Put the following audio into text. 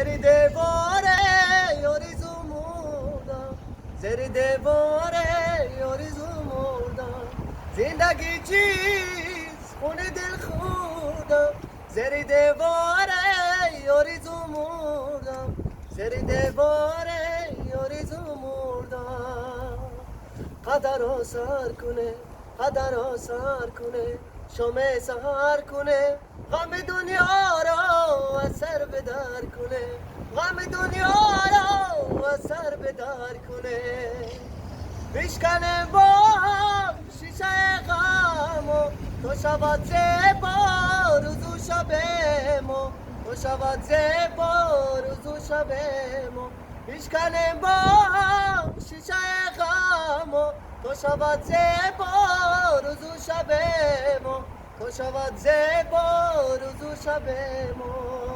زیر دیواره آرزو مردم، زیر دیواره آرزو مردم. زندگی چیست خونه دل خودم، زیر دیواره آرزو مردم، زیر دیواره آرزو مردم. قدر آسر کنه، قدر آسر کنه، شمع سهر کنه، غم دنیا را از سر بدر کنه، غم دنیا را از سر بدر کنه. بشکنه با هم شیشه غم و تو شود زیبا روز و شب ما، تو شود زیبا روز و شب ما. بشکنه با هم شیشه غم و تو شود زیبا روز و شب ما، تو شود زیبا روز و شب ما.